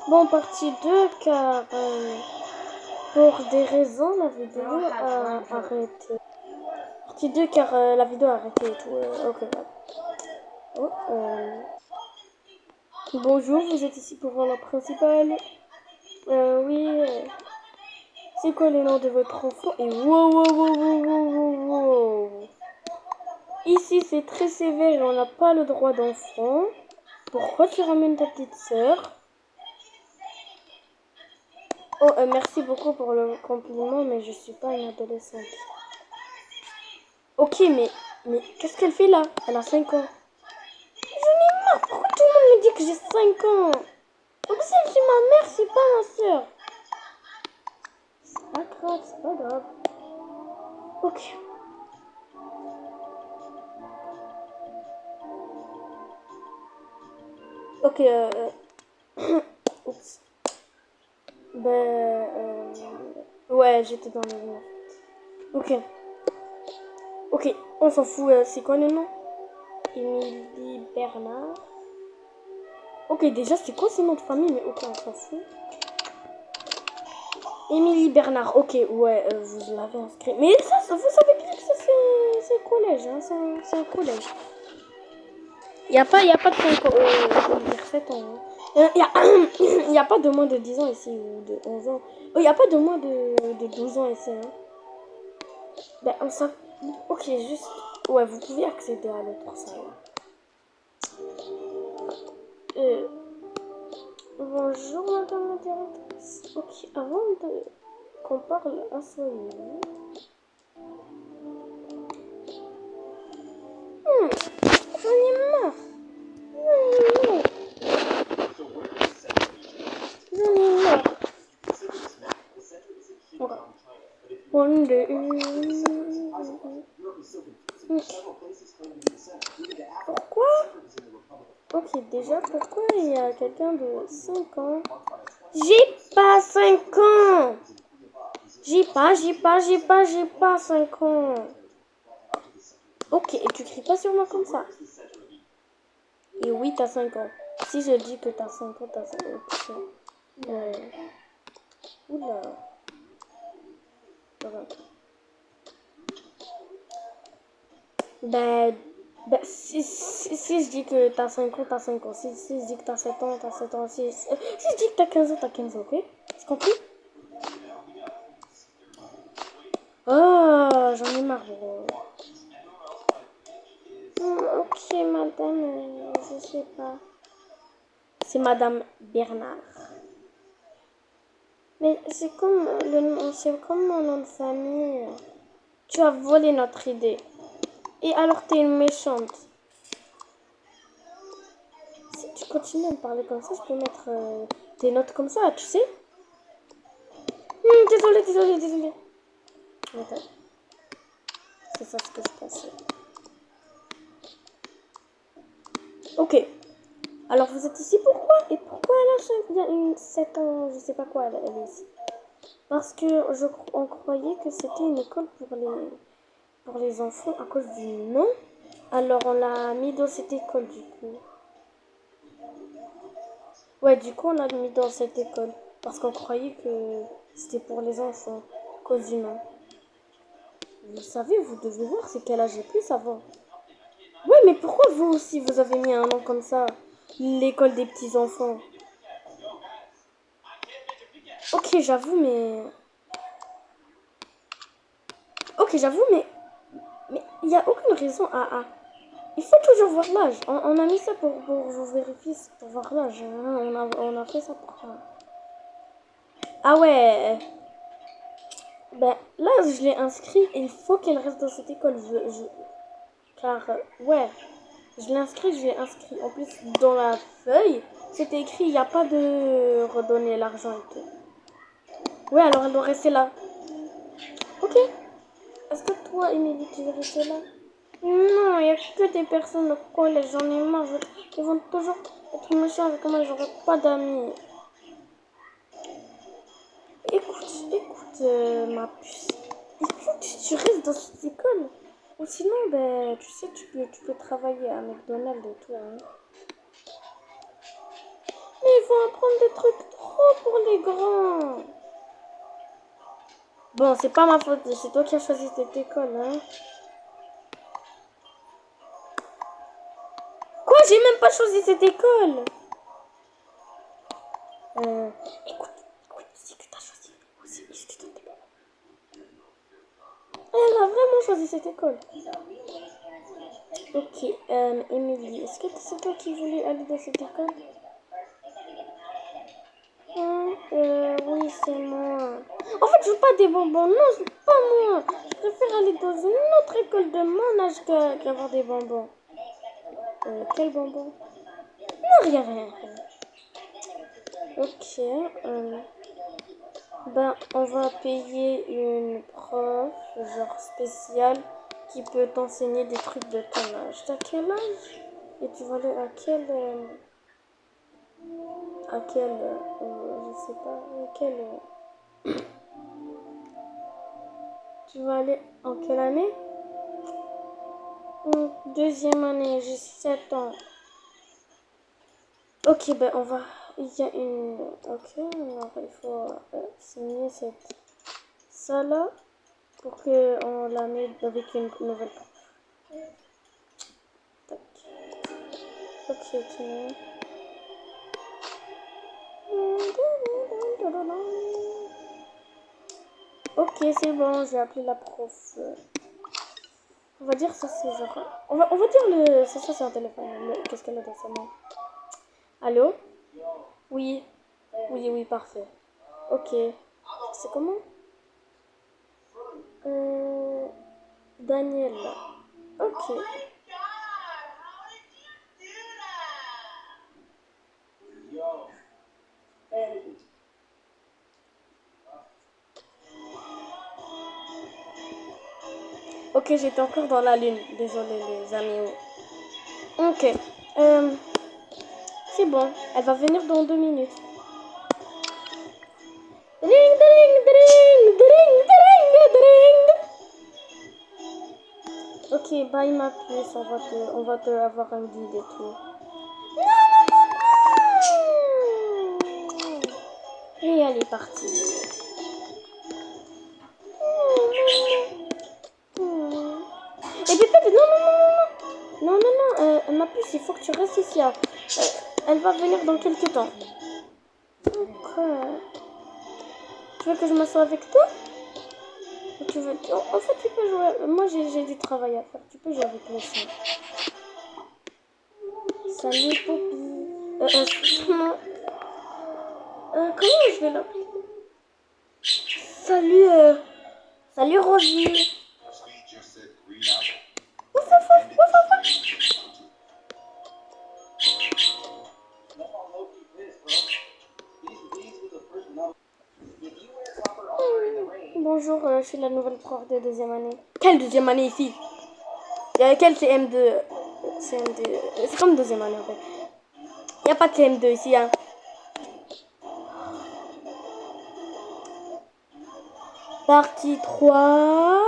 Bon, partie 2, car pour des raisons, la vidéo a arrêté. Partie 2, car la vidéo a arrêté et tout. Ok, oh, bonjour, vous êtes ici pour voir la principale. Oui. C'est quoi le nom de votre enfant? Et wow. Ici, c'est très sévère et on n'a pas le droit d'enfant. Pourquoi tu ramènes ta petite sœur? Oh, merci beaucoup pour le compliment, mais je suis pas une adolescente. Ok, mais qu'est-ce qu'elle fait là? Elle a 5 ans. J'en ai marre, pourquoi tout le monde me dit que j'ai 5 ans? En plus, elle c'est ma mère, c'est pas ma soeur. C'est pas grave. Ok. Ok, oups. Ouais, j'étais dans le mur. Ok, on s'en fout, c'est quoi le nom? Émilie Bernard. Ok, déjà, c'est quoi ce nom de famille? Mais ok, on s'en fout. Émilie Bernard, ok, ouais, vous l'avez inscrit. Mais ça, vous savez bien que ça, c'est collège, hein, c'est un collège. Il n'y a pas de 5 ans, 7 ans. Hein. Il n'y a pas de moins de 10 ans ici, ou de 11 ans. Il n'y a pas de moins de 12 ans ici. Hein. Ben, on s'en... Ok, juste... Ouais, vous pouvez accéder à l'autre salle. Bonjour, madame la directrice. Ok, avant qu'on parle, asseyez-vous. J'en ai marre. Pourquoi? Ok, déjà, pourquoi il y a quelqu'un de 5 ans? J'ai pas 5 ans! J'ai pas 5 ans! Ok, et tu cries pas sur moi comme ça. Et oui, t'as 5 ans. Si je dis que t'as 5 ans, t'as 5 ans. Oula. Ben, si je dis que t'as 5 ans, t'as 5 ans. Si je dis que t'as 7 ans, t'as 7 ans. Si je dis que t'as 15 ans, t'as 15 ans, ok? Tu compris? Oh, j'en ai marre. Ok, madame, je sais pas. C'est madame Bernard. Mais c'est comme mon nom de famille. Tu as volé notre idée. Et alors t'es une méchante. Si tu continues à me parler comme ça, je peux mettre tes notes comme ça, tu sais. Désolée. Attends. C'est ça ce que je pensais. Ok. Alors vous êtes ici pourquoi? Et pourquoi elle a une 7 ans, je sais pas quoi, elle est ici. Parce que on croyait que c'était une école pour les enfants à cause du nom. Alors on l'a mis dans cette école du coup. Ouais, du coup on l'a mis dans cette école. Parce qu'on croyait que c'était pour les enfants à cause du nom. Vous savez, vous devez voir c'est quel âge j'ai plus avant. Ouais, mais pourquoi vous aussi vous avez mis un nom comme ça? L'école des petits enfants. Ok, j'avoue, mais il n'y a aucune raison à... Il faut toujours voir l'âge. On a mis ça pour vous vérifier, pour voir l'âge. Hein. On a fait ça pour ça. Ah ouais. Ben, là, je l'ai inscrit et il faut qu'elle reste dans cette école. Car, ouais, je l'ai inscrit, je l'ai inscrit. En plus, dans la feuille, c'était écrit, il n'y a pas de redonner l'argent et tout. Ouais, alors elle doit rester là. Ok. Est-ce que toi, Émilie, tu veux rester là? Non, il n'y a que des personnes au collège, j'en ai marre. Ils vont toujours être méchants avec moi, j'aurai pas d'amis. Écoute, ma puce. Il faut que tu restes dans cette école. Ou sinon, ben, tu sais, tu peux travailler à McDonald's et tout. Hein. Mais ils vont apprendre des trucs trop trop pour les grands. Bon, c'est pas ma faute, c'est toi qui as choisi cette école, hein. Quoi, j'ai même pas choisi cette école. Écoute, c'est que t'as choisi. Est-ce que t'as des Elle a vraiment choisi cette école. Ok, Émilie, est-ce que c'est toi qui voulais aller dans cette école? Oui, c'est moi. En fait, je veux pas des bonbons. Non, c'est pas moi. Je préfère aller dans une autre école de mon âge qu'avoir des bonbons. Quel bonbon? Non, rien. Ok. Ben, on va payer une prof, genre spéciale, qui peut t'enseigner des trucs de ton âge. T'as quel âge? Et tu vas aller à je sais pas, tu vas aller en quelle année? Deuxième année, j'ai 7 ans. Ok, ben on va, il y a une, ok, alors il faut signer ça là pour qu'on la mette avec une nouvelle prof. Tac. Ok, ok. Ok, c'est bon, j'ai appelé la prof. On va dire ça, c'est genre... On va dire le... Ça, c'est un téléphone. Qu'est-ce qu'elle a dans sa main? Allô? Oui. Oui, parfait. Ok. C'est comment? Daniel. Ok. Ok, j'étais encore dans la lune. Désolée, les amis. Ok. C'est bon. Elle va venir dans 2 minutes. Dring, dring, dring, dring, dring, dring. Ok, bye ma puce. On va te avoir un guide et tout. Et elle est partie. Et peut-être, non, ma puce, il faut que tu restes ici. Hein. Elle va venir dans quelques temps. Donc, tu veux que je m'assoie avec toi? Ou tu veux... En fait, tu peux jouer. Moi, j'ai du travail à faire. Tu peux jouer avec le chien. Salut, Poppy. Comment je vais l'appeler? Salut, salut, Rosie. Bonjour, je suis la nouvelle prof de deuxième année. Quelle deuxième année ici? Quelle CM2? CM2. C'est comme deuxième année en fait. Il n'y a pas de CM2 ici. Hein. Partie 3.